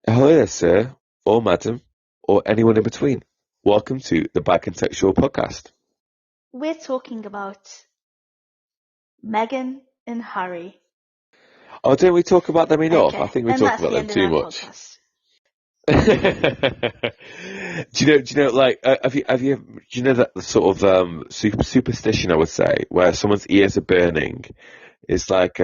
Hello there, sir, or madam, or anyone in between. Welcome to the Bicontextual Podcast. We're talking about Meghan and Harry. Oh, don't we talk about them enough? I Okay, think we and talk that's about the them end of too our much. podcast. Like, do you know that sort of superstition, I would say, where someone's ears are burning is like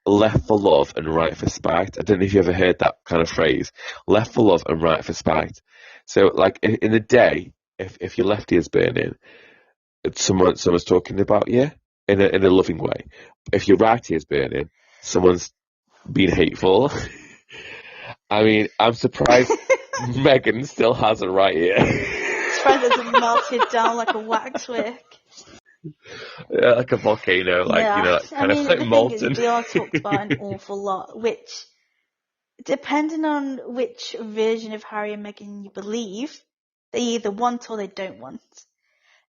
left for love and right for spite. I don't know if you ever heard that kind of phrase, left for love and right for spite. So, like, in the day, if your left ear's burning, someone's talking about you in a loving way. If your right ear's burning, someone's being hateful. I mean, I'm surprised Meghan still has a right ear. Surprised it hasn't melted down like a waxwork. Yeah, like a volcano, Yeah, like I kind of mean, like the thing is, molten. they are talked about an awful lot, which, depending on which version of Harry and Meghan you believe, they either want or they don't want.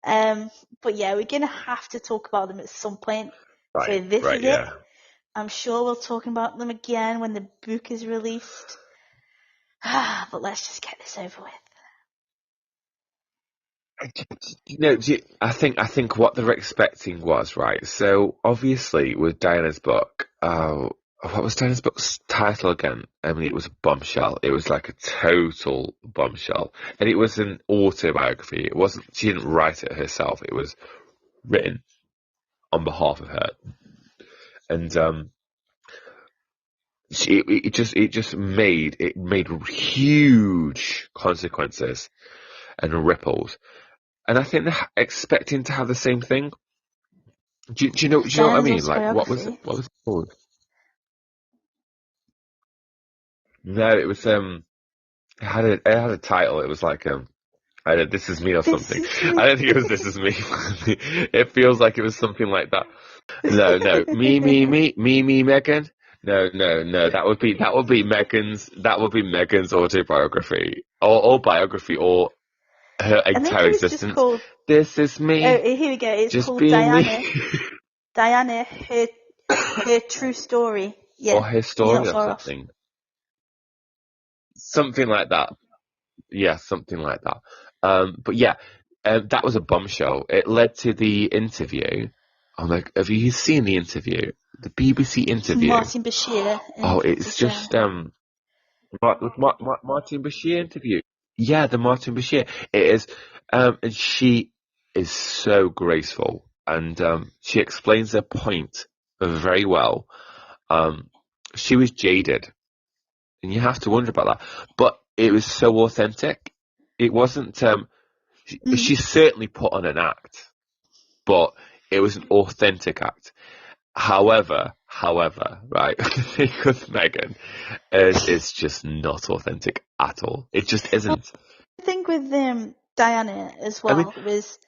But yeah, we're gonna have to talk about them at some point. So this Right, is it. yeah. I'm sure we'll talk about them again when the book is released. But let's just get this over with. I think what they're expecting was right. So obviously with Diana's book, what was Diana's book's title again? I mean, it was a bombshell. It was like a total bombshell, and it was an autobiography. It wasn't. She didn't write it herself. It was written on behalf of her, and it just made huge consequences and ripples. And I think they're expecting to have the same thing. Do you know what I Diana's mean? Like, what was it? autobiography. What was it called? No, it was it had a title. It was like either This Is Me or This something. is I me. don't think it was This Is Me. It feels like it was something like that. No, me, Megan. No. That would be Megan's autobiography or biography or her I think entire it was just existence. called. This is Oh, me, here we go. It's just called being me. Diana. Diana, her true story. Or Yeah, her you're not story or far off. something. Something like that. Yeah, something like that. But yeah, that was a bombshell. It led to the interview. I'm like, have you seen the interview? The BBC interview. Martin Bashir Oh, and it's Princess Diana. just Martin Bashir interview. Yeah, the Martin Bashir. It is, and she is so graceful, and she explains her point very well. Um, she was jaded, and you have to wonder about that. But it was so authentic. It wasn't. She certainly put on an act, but it was an authentic act. However, right, the thing with Megan is it's just not authentic at all. It just Well, isn't. the thing with Diana as I mean, well was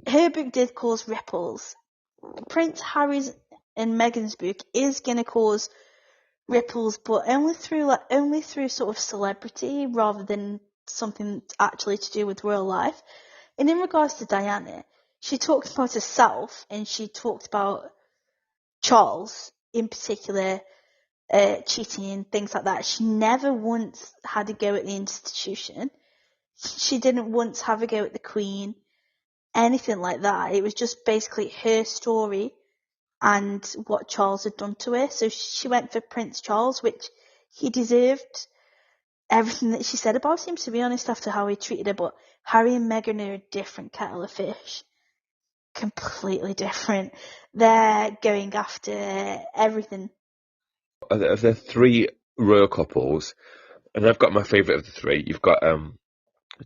her book did cause ripples. Prince Harry's and Meghan's book is gonna cause ripples, but only through sort of celebrity rather than something actually to do with real life. And in regards to Diana, she talked about herself and she talked about Charles in particular, cheating and things like that. She never once had a go at the institution. She didn't once have a go at the Queen, anything like that. It was just basically her story and what Charles had done to her. So she went for Prince Charles, which he deserved everything that she said about him, to be honest, after how he treated her. But Harry and Meghan are a different kettle of fish. Completely different. They're going after everything. of the three royal couples, and I've got my favourite of the three. You've got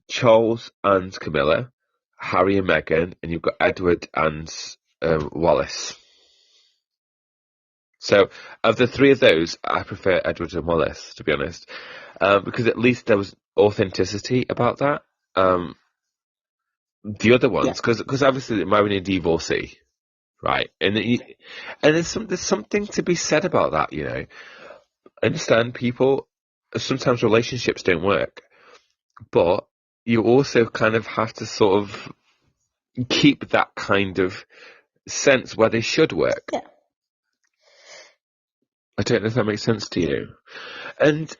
Charles and Camilla, Harry and Meghan, and you've got Edward and Wallace. So, of the three of those, I prefer Edward and Wallace, to be honest, because at least there was authenticity about that. The other Yeah. ones, because obviously they're marrying a divorcee, right? And there's something to be said about that, you know. I understand people, sometimes relationships don't work, but you also kind of have to sort of keep that kind of sense where they should work. Yeah. I don't know if that makes sense to you. And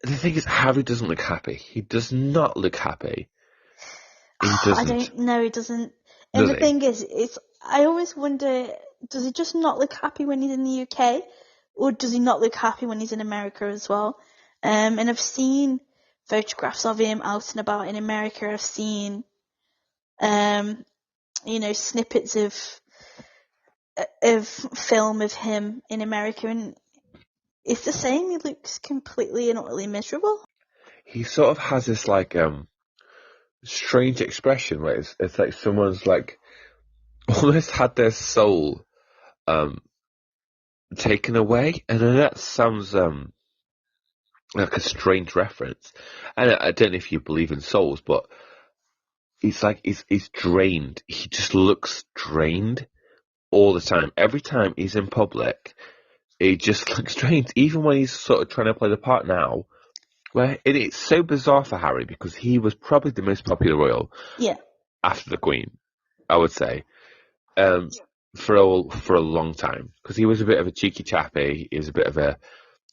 the thing is, Harry doesn't look happy. He does not look happy. He I doesn't. don't know, he doesn't. And Does the he? thing is, I always wonder, does he just not look happy when he's in the UK? Or does he not look happy when he's in America as well? And I've seen photographs of him out and about in America. I've seen, snippets of film of him in America, and it's the same. He looks completely and utterly miserable. He sort of has this like strange expression where it's like someone's like almost had their soul taken away, and then that sounds like a strange reference. And I don't know if you believe in souls, but it's like he's drained. He just looks drained all the time. Every time he's in public, he just looks drained. Even when he's sort of trying to play the part now, where it's so bizarre for Harry because he was probably the most popular royal Yeah. after the Queen, I would say, for a long time, because he was a bit of a cheeky chappy. He was a bit of a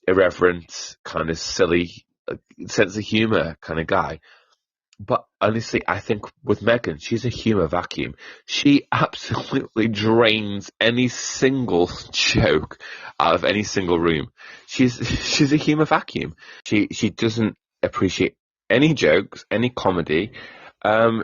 irreverent, kind of silly sense of humor kind of guy. But honestly, I think with Meghan, she's a humor vacuum. She absolutely drains any single joke out of any single room. She's a humor vacuum. She doesn't appreciate any jokes, any comedy.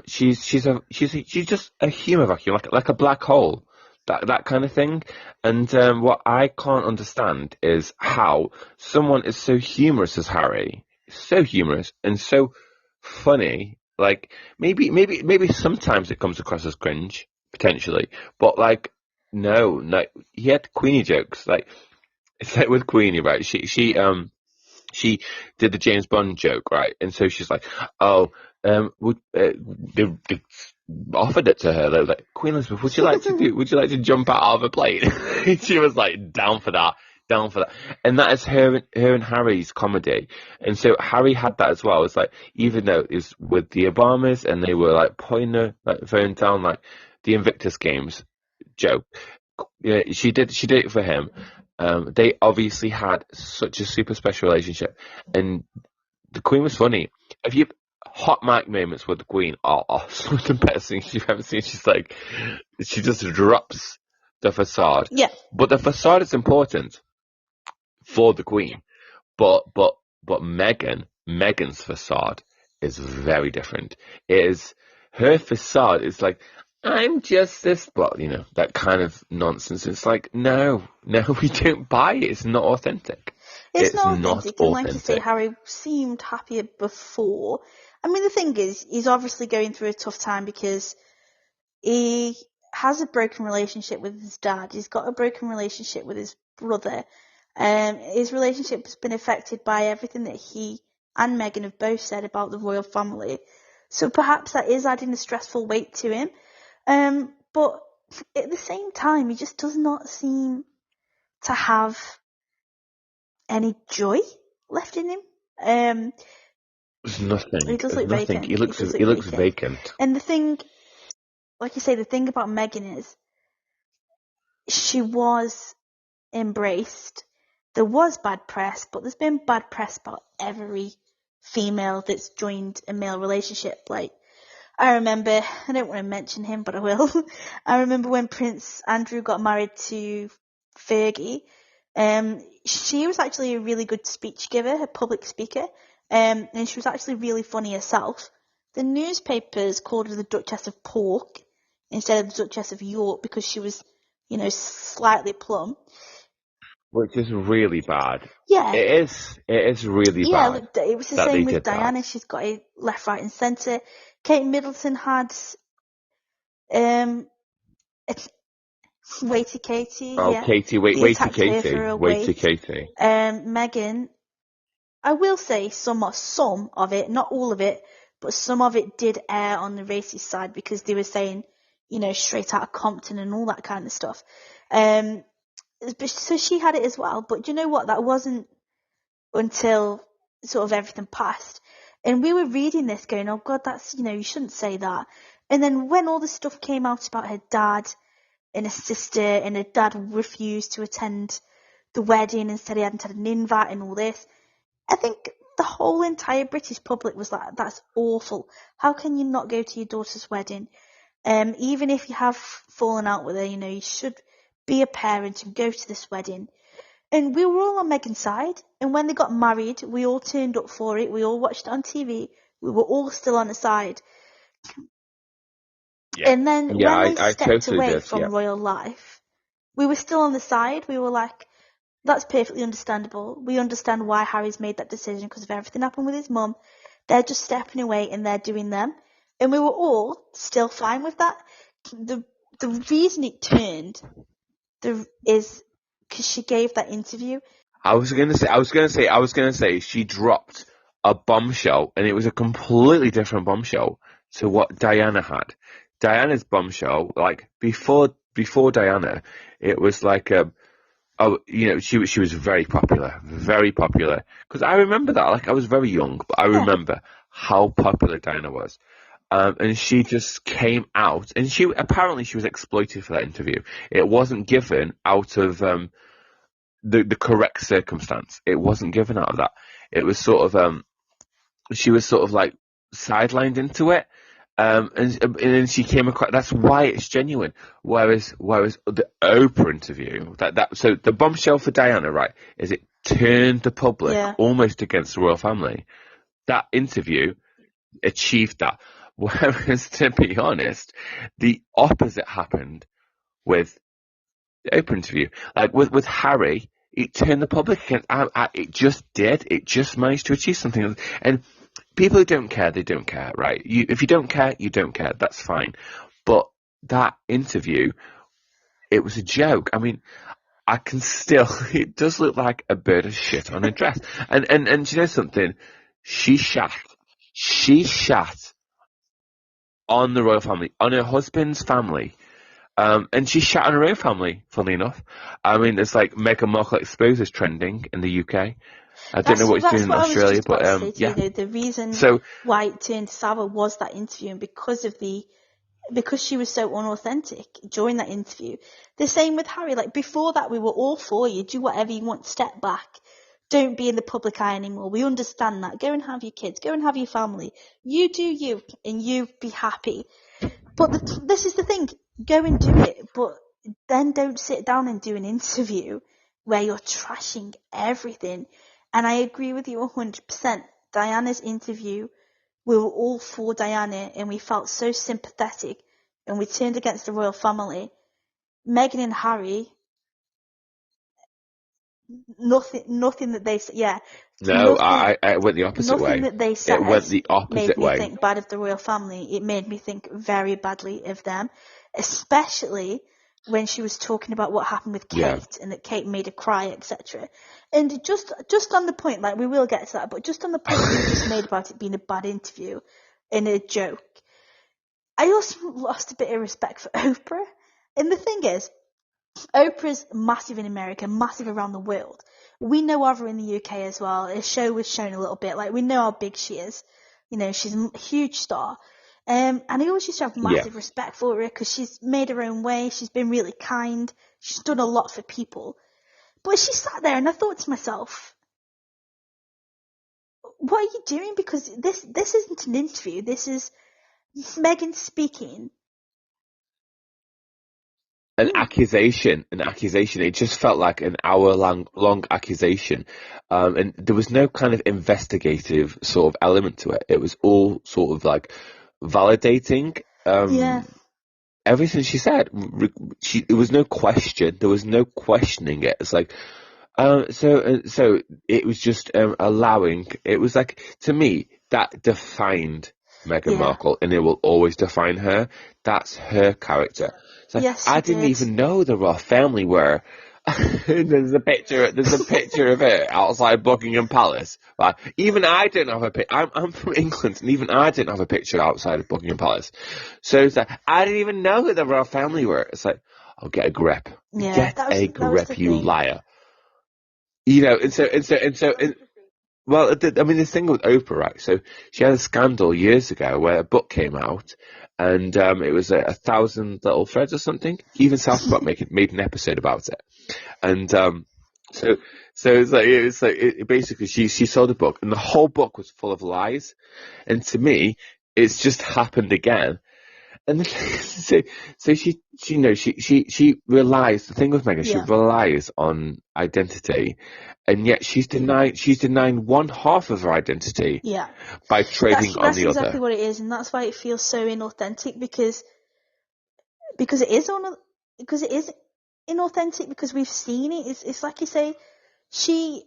She's just a humor vacuum, like a black hole, that kind of thing. And what I can't understand is how someone is so humorous as Harry, so humorous and so funny. Like maybe sometimes it comes across as cringe potentially, but like no, he had Queenie jokes. Like it's like with Queenie, right? She did the James Bond joke, right? And so she's like, oh, they offered it to her. They were like, Queen Elizabeth, would you like to jump out of a plane? She was like, down for that, down for that. And that is her and Harry's comedy. And so Harry had that as well. It's like, even though it's with the Obamas and they were like putting her like phone down, like the Invictus Games joke. Yeah, she did it for him. They obviously had such a super special relationship, and the Queen was funny. If you hot mic moments with the Queen are some of the best things you've ever seen. She just drops the facade, Yeah. but the facade is important for the Queen. But Meghan's facade is very different. It is her facade is like, I'm just this, but that kind of nonsense. It's like, no, we don't buy it. It's not authentic. It's It's not not authentic, and like you say, authentic. Harry seemed happier before. I mean, the thing is, he's obviously going through a tough time because he has a broken relationship with his dad. He's got a broken relationship with his brother. His relationship has been affected by everything that he and Meghan have both said about the royal family. So perhaps that is adding a stressful weight to him. But at the same time, he just does not seem to have any joy left in him. There's nothing. He does There's look nothing. He vacant. He looks. does He look looks vacant. vacant. And the thing, like you say, the thing about Meghan is she was embraced. There was bad press, but there's been bad press about every female that's joined a male relationship. Like, I remember, I don't want to mention him, but I will. I remember when Prince Andrew got married to Fergie. She was actually a really good speech giver, a public speaker, and she was actually really funny herself. The newspapers called her the Duchess of Pork instead of the Duchess of York because she was, slightly plump. Which is really bad. Yeah, It is. It is really yeah, bad look, it was the that they same with did that. Diana. She's got a left, right, and centre. Kate Middleton had um, Waity Katie, Oh, yeah. Katie, wait, They waity attacked her for Katie, her waity weight. Katie. Meghan, I will say some of it, not all of it, but some of it did air on the racist side because they were saying, straight out of Compton and all that kind of stuff. So she had it as well. But do you know what? That wasn't until sort of everything passed. And we were reading this going, oh God, that's, you shouldn't say that. And then when all the stuff came out about her dad and her sister, and her dad refused to attend the wedding and said he hadn't had an invite and all this, I think the whole entire British public was like, that's awful. How can you not go to your daughter's wedding? Even if you have fallen out with her, you should be a parent and go to this wedding. And we were all on Meghan's side. And when they got married, we all turned up for it. We all watched it on TV. We were all still on the side. Yeah. And then Yeah, when they I stepped totally away did. from Yeah. royal life, we were still on the side. We were like, that's perfectly understandable. We understand why Harry's made that decision because of everything happened with his mum. They're just stepping away and they're doing them. And we were all still fine with that. The reason it turned is because she gave that interview. I was gonna say she dropped a bombshell, and it was a completely different bombshell to what Diana had. Diana's bombshell, like before Diana, it was like she was very popular, very popular. Because I remember that, like I was very young, but I remember how popular Diana was. And she just came out, and she was exploited for that interview. It wasn't given out of the correct circumstance. It wasn't given out of that. It was sort of she was sort of like sidelined into it. And then she came across. That's why it's genuine. Whereas the Oprah interview, so the bombshell for Diana, right, is it turned the public almost against the royal family. That interview achieved that. Whereas, to be honest, the opposite happened with the Oprah interview. Like with Harry, it turned the public against. It just did. It just managed to achieve something. And people who don't care, they don't care, right? If you don't care, you don't care. That's fine. But that interview, it was a joke. I mean, I can still. It does look like a bird of shit on a dress. And you know something? She shat. She shat on the royal family, on her husband's family. And she shat on her own family, funnily enough. I mean, it's like Meghan Markle exposes trending in the UK. I don't know what he's doing in Australia, but yeah. The reason why it turned sour was that interview, and because she was so unauthentic during that interview. The same with Harry. Like before that, we were all for you. Do whatever you want. Step back. Don't be in the public eye anymore. We understand that. Go and have your kids. Go and have your family. You do you, and you be happy. But this is the thing. Go and do it, but then don't sit down and do an interview where you're trashing everything. And I agree with you 100%. Diana's interview, we were all for Diana and we felt so sympathetic and we turned against the royal family. Meghan and Harry, nothing that they said, No, I went the opposite way. Nothing that they said it went the opposite made way. me think bad of the royal family. It made me think very badly of them, especially when she was talking about what happened with Kate and that Kate made her cry, etc. And just on the point, like we will get to that, but just on the point you just made about it being a bad interview and a joke, I also lost a bit of respect for Oprah. And the thing is, Oprah's massive in America, massive around the world. We know of her in the UK as well. A show was shown a little bit. Like we know how big she is. She's a huge star. And I always used to have massive respect for her because she's made her own way. She's been really kind. She's done a lot for people. But she sat there and I thought to myself, what are you doing? Because this isn't an interview. This is Meghan speaking. An accusation. It just felt like an hour-long accusation. And there was no kind of investigative sort of element to it. It was all sort of like validating everything she said. There was no question. There was no questioning it. It's like, so it was just allowing. It was like, to me, that defined Meghan Markle, and it will always define her. That's her character. So I didn't even know the royal family were. There's a picture of it outside Buckingham Palace. Like, even I didn't have a picture. I'm from England, and even I didn't have a picture outside of Buckingham Palace. So it's like, I didn't even know who the royal family were. It's like, oh, get a grip. Get a grip, you liar. Well, I mean, the thing with Oprah, right? So she had a scandal years ago where a book came out, and it was 1,000 Little Threads or something. Even South Park made an episode about it. And So, so basically she sold a book, and the whole book was full of lies. And to me, it's just happened again. And so, so she, she relies. The thing with Meghan, she Yeah. relies on identity, and yet she's denying one half of her identity Yeah. by trading on That's the exactly other. what it is, and that's why it feels so inauthentic because it is inauthentic because we've seen it. It's like you say, she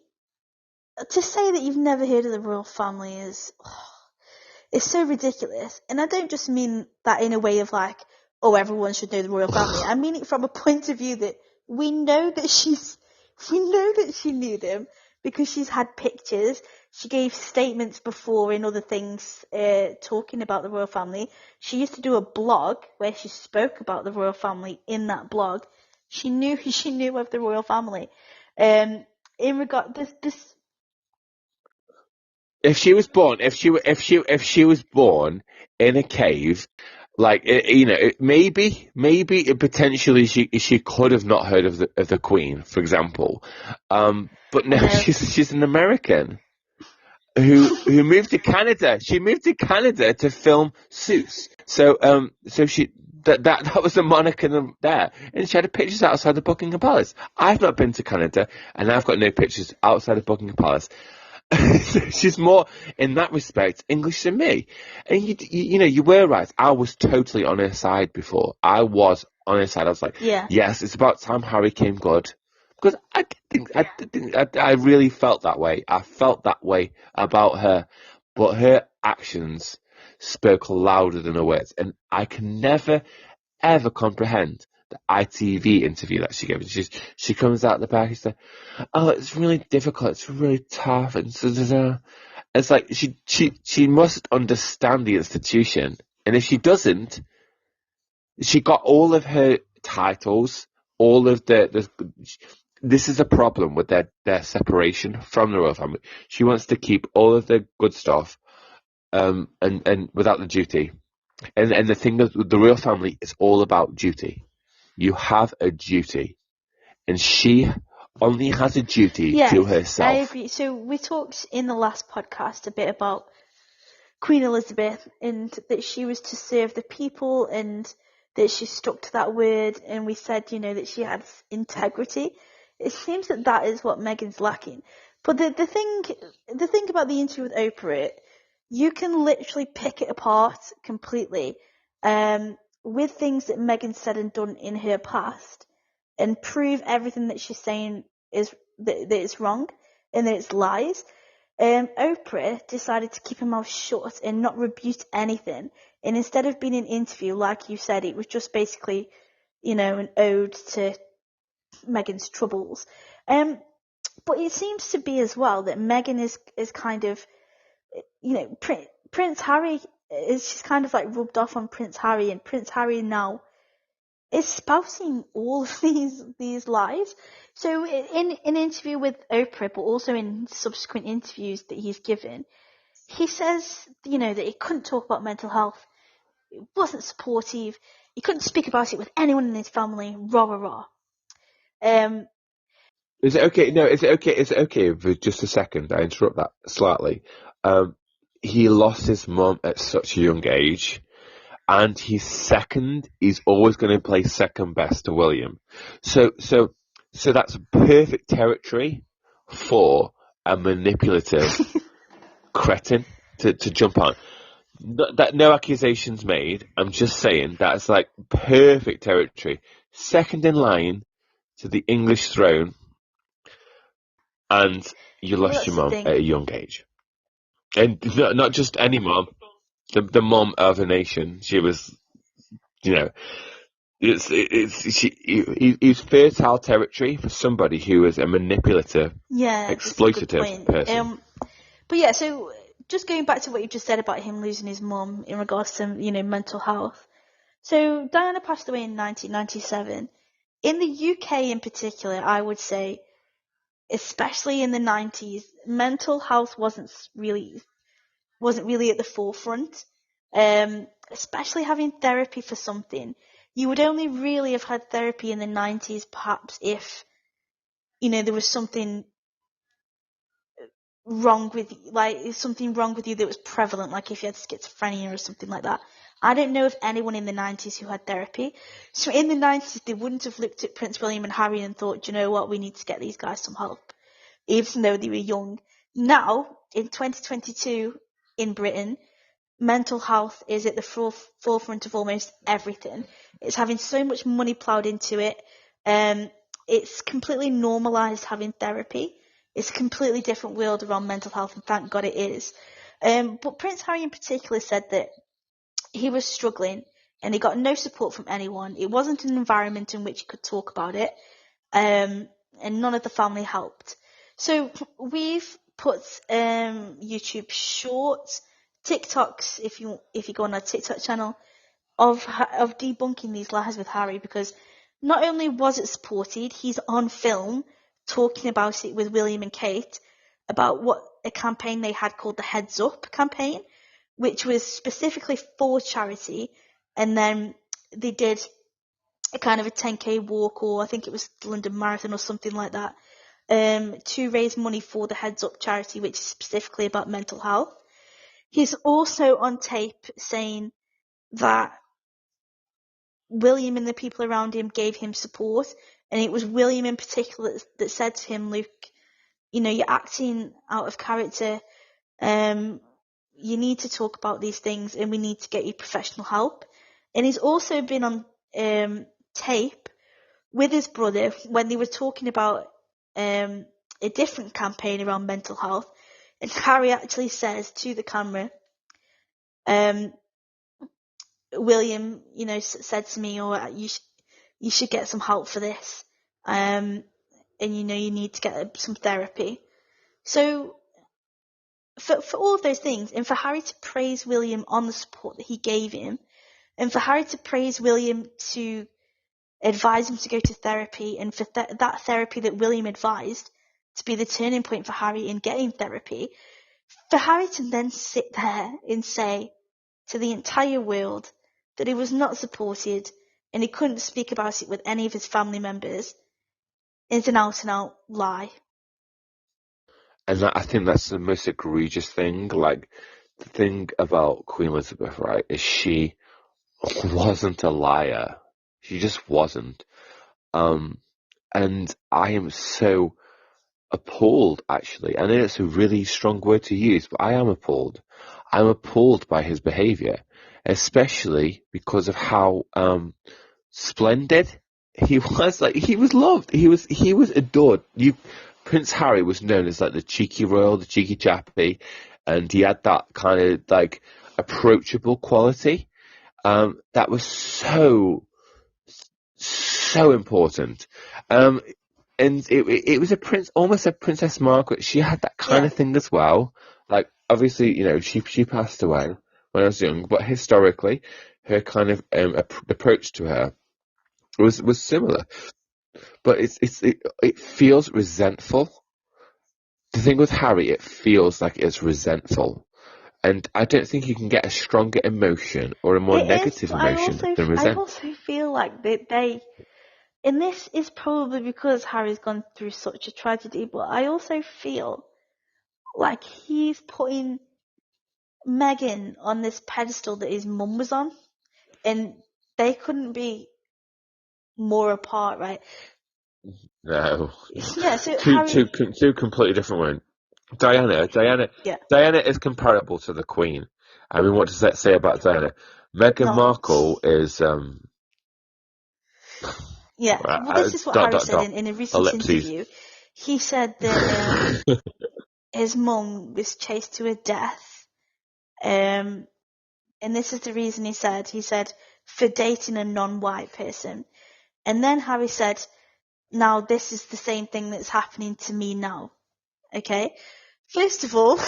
to say that you've never heard of the royal family is it's so ridiculous. And I don't just mean that in a way of like, oh, everyone should know the royal family. I mean it from a point of view that we know that she knew them because she's had pictures. She gave statements before in other things talking about the royal family. She used to do a blog where she spoke about the royal family in that blog. She knew of the royal family. In regard this If she was born in a cave, like maybe potentially she could have not heard of the Queen, for example. But no, no. she's an American who moved to Canada. She moved to Canada to film Suits. So she that was the monarch there, and she had pictures outside the Buckingham Palace. I've not been to Canada, and I've got no pictures outside the Buckingham Palace. She's more in that respect English than me, and you were right. I was totally on her side before. I was on her side. I was like, Yeah. yes, it's about time Harry came good, because I really felt that way. I felt that way about her, but her actions spoke louder than her words, and I can never ever comprehend the ITV interview that she gave. She comes out the back and says, "Oh, it's really difficult. It's really tough." And so, it's like she must understand the institution, and if she doesn't, she got all of her titles, all of the. This is a problem with their separation from the royal family. She wants to keep all of the good stuff, and without the duty. And the thing is, the royal family is all about duty. You have a duty, and she only has a duty to Yes, I herself. agree. So we talked in the last podcast a bit about Queen Elizabeth and that she was to serve the people and that she stuck to that word. And we said, that she had integrity. It seems that that is what Meghan's lacking. But the thing about the interview with Oprah, you can literally pick it apart completely, with things that Meghan said and done in her past, and prove everything that she's saying is that it's wrong and that it's lies. Oprah decided to keep her mouth shut and not rebuke anything. And instead of being an interview, like you said, it was just basically, an ode to Meghan's troubles. But it seems to be as well that Meghan is kind of, Prince Harry is just kind of like rubbed off on Prince Harry, and Prince Harry now espousing all of these lies. So in an interview with Oprah, but also in subsequent interviews that he's given, he says, that he couldn't talk about mental health. He wasn't supportive. He couldn't speak about it with anyone in his family. Rah rah rah. Um, Is it okay? No, is it okay? Is it okay for just a second? I interrupt that slightly. Um, he lost his mum at such a young age, and he's always going to play second best to William. So that's perfect territory for a manipulative cretin to jump on. No accusations made. I'm just saying that's like perfect territory. Second in line to the English throne, and you well, lost your that's the mum thing. at a young age. And not just any mum, the mum of a nation. She was, you know, it's fertile territory for somebody who is a manipulative, Yeah, that's a good exploitative point. person. But yeah, so just going back to what you just said about him losing his mum in regards to, mental health. So Diana passed away in 1997. In the UK in particular, I would say, especially in the 90s, mental health wasn't really at the forefront. Especially having therapy for something. You would only really have had therapy in the 90s, perhaps if, there was something wrong with you that was prevalent, like if you had schizophrenia or something like that. I don't know of anyone in the 90s who had therapy. So in the 90s, they wouldn't have looked at Prince William and Harry and thought, do you know what, we need to get these guys some help, even though they were young. Now, in 2022, in Britain, mental health is at the forefront of almost everything. It's having so much money ploughed into it. It's completely normalised having therapy. It's a completely different world around mental health, and thank God it is. But Prince Harry in particular said that he was struggling and he got no support from anyone. It wasn't an environment in which he could talk about it, and none of the family helped. So we've put YouTube shorts, TikToks, if you go on our TikTok channel, of debunking these lies with Harry, because not only was it supported, he's on film talking about it with William and Kate about what a campaign they had called the Heads Up campaign, which was specifically for charity, and then they did a kind of a 10k walk, or I think it was the London Marathon or something like that, to raise money for the Heads Up charity, which is specifically about mental health. He's also on tape saying that William and the people around him gave him support, and it was William in particular that said to him, Luke, you're acting out of character. You need to talk about these things, and we need to get you professional help. And he's also been on tape with his brother when they were talking about a different campaign around mental health. And Harry actually says to the camera, William, said to me, you should get some help for this. And you need to get some therapy. So for all of those things, and for Harry to praise William on the support that he gave him, and for Harry to praise William to advise him to go to therapy, and for that therapy that William advised to be the turning point for Harry in getting therapy, for Harry to then sit there and say to the entire world that he was not supported and he couldn't speak about it with any of his family members is an out-and-out lie. And I think that's the most egregious thing. Like, the thing about Queen Elizabeth, right, is she wasn't a liar. She just wasn't. And I am so appalled, actually. I know it's a really strong word to use, but I am appalled. I'm appalled by his behaviour, especially because of how splendid he was. Like, he was loved. He was adored. Prince Harry was known as like the cheeky royal, the cheeky chappy, and he had that kind of like approachable quality that was so important. And it was almost a Princess Margaret. She had that kind of thing as well. Like, obviously, she passed away when I was young, but historically, her kind of approach to her was similar. But it feels resentful. The thing with Harry, it feels like it's resentful. And I don't think you can get a stronger emotion or a more negative emotion than resentment. I also feel like they, and this is probably because Harry's gone through such a tragedy, but I also feel like he's putting Meghan on this pedestal that his mum was on, and they couldn't be more apart, right? No. Yeah, so two completely different ones. Diana is comparable to the Queen. I mean, what does that say about Diana? Meghan Markle is well, this is what Harry said in a recent interview. He said that his mum was chased to her death, and this is the reason he said for dating a non-white person. And then Harry said, now this is the same thing that's happening to me now. Okay? First of all,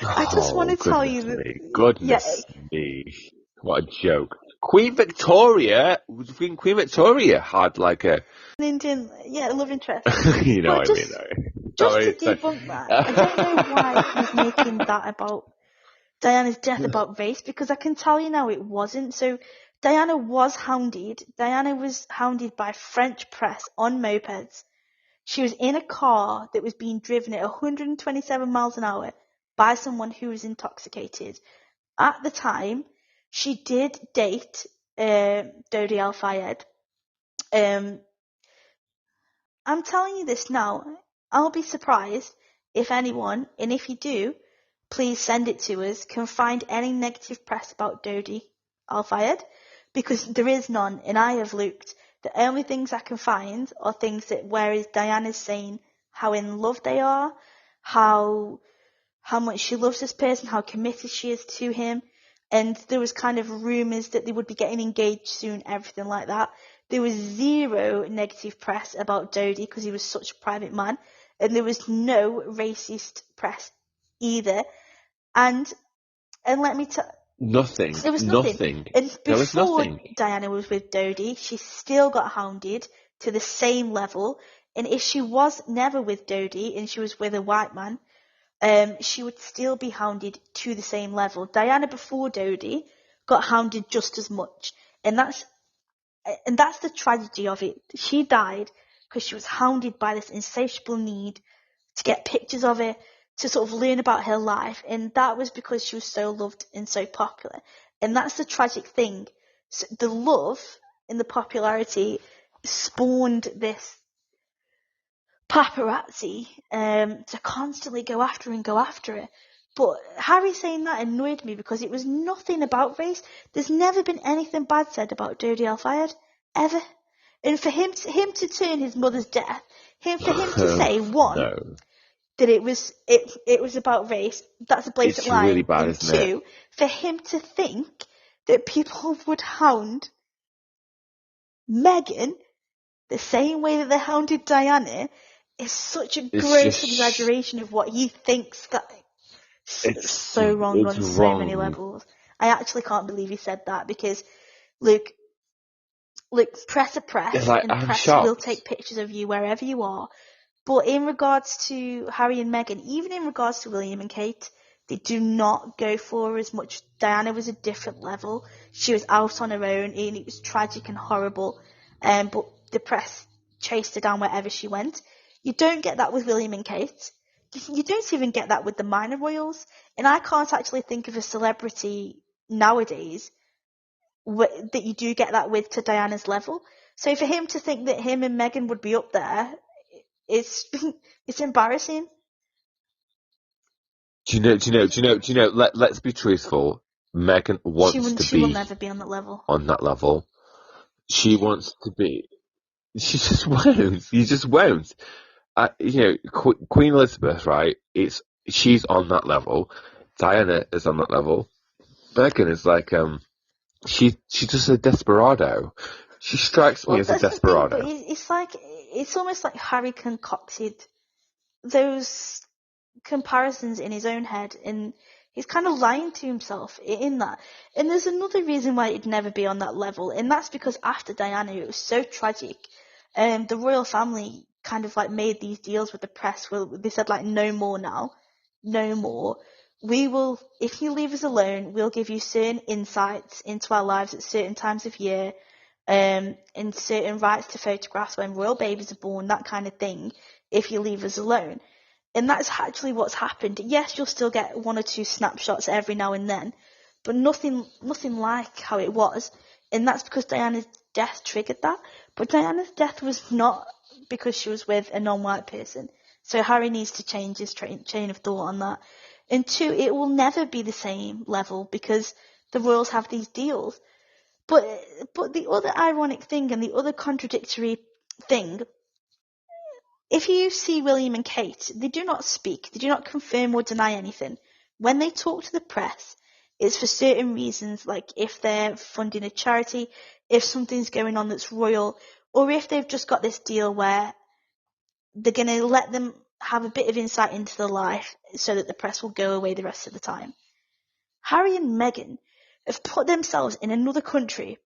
I just want to tell you that... Goodness me. What a joke. Queen Victoria had like a... An Indian, love interest. You know what I mean, though. Just to debunk that, I don't know why he's making that about Diana's death about race, because I can tell you now it wasn't. So Diana was hounded. Diana was hounded by French press on mopeds She was in a car that was being driven at 127 miles an hour by someone who was intoxicated. At the time, she did date Dodi Al-Fayed. I'm telling you this now. I'll be surprised if anyone, and if you do, please send it to us, can find any negative press about Dodi Al-Fayed, because there is none, and I have looked. The only things I can find are things that where Diana's saying how in love they are, how much she loves this person, how committed she is to him, and there was kind of rumours that they would be getting engaged soon, everything like that. There was zero negative press about Dodi because he was such a private man, and there was no racist press either. And let me tell, Nothing. there was nothing. Nothing. And There was before nothing. Diana was with Dodi, she still got hounded to the same level. And if she was never with Dodi and she was with a white man, she would still be hounded to the same level. Diana before Dodi got hounded just as much, and that's the tragedy of it. She died because she was hounded by this insatiable need to get pictures of her, to sort of learn about her life, and that was because she was so loved and so popular. And that's the tragic thing. So the love and the popularity spawned this paparazzi to constantly go after her. But Harry saying that annoyed me because it was nothing about race. There's never been anything bad said about Dodi Al-Fayed, ever. And for him to turn his mother's death, for him to say, one, No. that it was about race, that's a blatant It's really lie. bad, And isn't it? two, for him to think that people would hound Meghan the same way that they hounded Diana is such a It's gross just, exaggeration of what he thinks. That so wrong it's on so many wrong. levels. I actually can't believe he said that because, look, press are It's press, like, and I'm press will shocked. take pictures of you wherever you are. But in regards to Harry and Meghan, even in regards to William and Kate, they do not go for as much. Diana was a different level. She was out on her own, and it was tragic and horrible. But the press chased her down wherever she went. You don't get that with William and Kate. You don't even get that with the minor royals. And I can't actually think of a celebrity nowadays that you do get that with to Diana's level. So for him to think that him and Meghan would be up there, it's it's embarrassing. Let's be truthful. Meghan wants to She will be never be on that level. on that level. She wants to be. She just won't. You just won't. Queen Elizabeth, right? She's on that level. Diana is on that level. Meghan is like she's just a desperado. She strikes me Well, as a that's the thing, but desperado. it's almost like Harry concocted those comparisons in his own head, and he's kind of lying to himself in that. And there's another reason why it'd never be on that level, and that's because after Diana, it was so tragic. The royal family kind of like made these deals with the press where they said like, no more now, no more. We will, if you leave us alone, we'll give you certain insights into our lives at certain times of year, and certain rights to photographs when royal babies are born, that kind of thing, if you leave us alone. And that's actually what's happened. Yes, you'll still get one or two snapshots every now and then, but nothing like how it was. And that's because Diana's death triggered that. But Diana's death was not because she was with a non-white person. So Harry needs to change his chain of thought on that. And two, it will never be the same level because the royals have these deals. But the other ironic thing and the other contradictory thing, if you see William and Kate, they do not speak, they do not confirm or deny anything. When they talk to the press, it's for certain reasons, like if they're funding a charity, if something's going on that's royal, or if they've just got this deal where they're going to let them have a bit of insight into their life so that the press will go away the rest of the time. Harry and Meghan have put themselves in another country,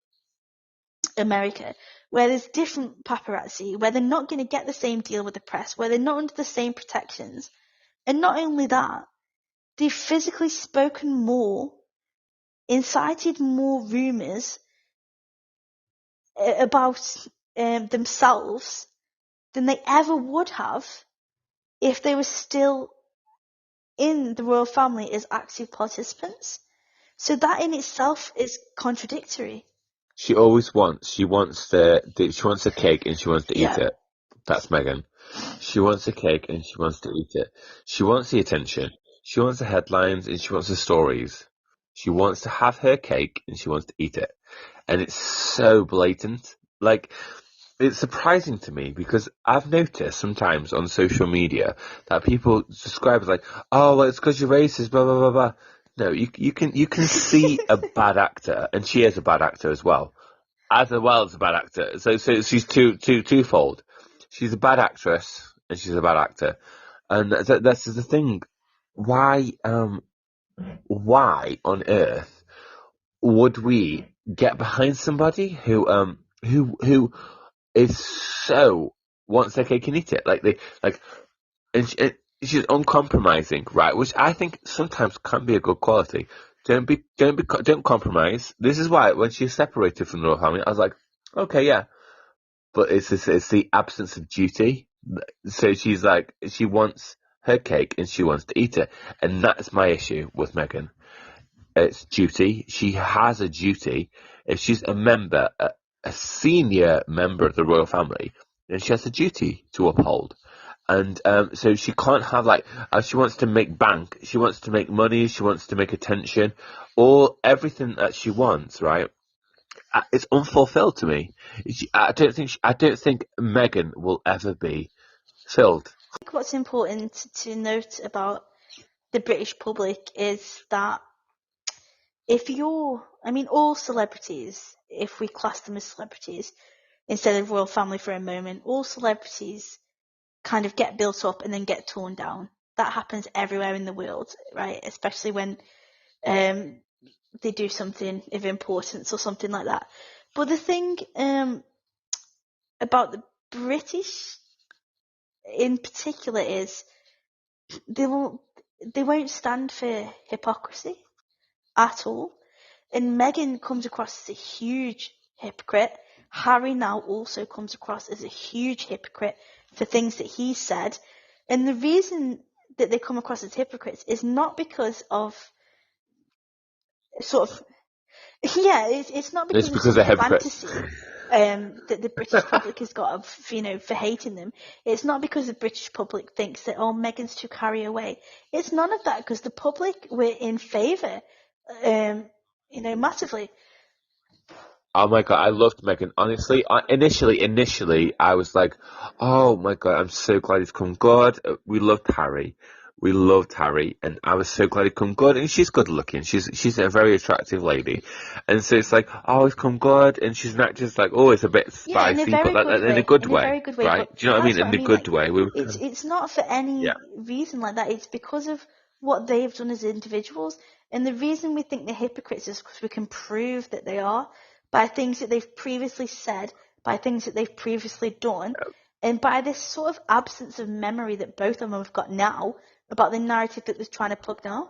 America, where there's different paparazzi, where they're not going to get the same deal with the press, where they're not under the same protections. And not only that, they've physically spoken more, incited more rumours about themselves than they ever would have if they were still in the royal family as active participants. So that in itself is contradictory. She wants a cake and she wants to eat Yeah. it. That's Meghan. She wants a cake and she wants to eat it. She wants the attention. She wants the headlines and she wants the stories. She wants to have her cake and she wants to eat it. And it's so blatant. Like, it's surprising to me because I've noticed sometimes on social media that people describe it like, oh, well, it's because you're racist, blah, blah, blah, blah. No, you can see a bad actor, and she is a bad actor as well as a bad actor. So she's twofold. She's a bad actress and she's a bad actor, and that's the thing. Why why on earth would we get behind somebody who is so wants their cake and eat it and she's uncompromising, right? Which I think sometimes can be a good quality. Don't compromise. This is why when she's separated from the royal family, I was like, okay, yeah, but it's the absence of duty. So she's like, she wants her cake and she wants to eat it, and that's my issue with Meghan. It's duty. She has a duty. If she's a senior member of the royal family, then she has a duty to uphold. And so she can't have she wants to make bank, she wants to make money, she wants to make attention, all everything that she wants, right? It's unfulfilled to me. I don't think Meghan will ever be filled. I think what's important to note about the British public is that all celebrities, if we class them as celebrities, instead of royal family for a moment, all celebrities kind of get built up and then get torn down. That happens everywhere in the world, right? Especially when they do something of importance or something like that. But the thing about the British in particular is they won't stand for hypocrisy at all. And Meghan comes across as a huge hypocrite. Harry now also comes across as a huge hypocrite for things that he said. And the reason that they come across as hypocrites is not because of sort of it's not It's because of because some they're hypocrites. fantasy that the British public has got of for hating them. It's not because the British public thinks that Meghan's too carry away. It's none of that because the public were in favour, massively. Oh my god, I loved Meghan. Honestly, initially, I was like, "Oh my god, I'm so glad he's come good." We loved Harry, and I was so glad he come good. And she's good looking. She's a very attractive lady, and so it's like, "Oh, he's come good," and she's not just like, "Oh, it's a bit Yeah, in a spicy," but very good in a way. good In a way, very good way. right? But Do you know what I mean? that's what In I the mean. good Like, way. We were kind of, it's not for yeah. any reason like that. It's because of what they've done as individuals. And the reason we think they're hypocrites is because we can prove that they are by things that they've previously said, by things that they've previously done, and by this sort of absence of memory that both of them have got now about the narrative that they're trying to plug now.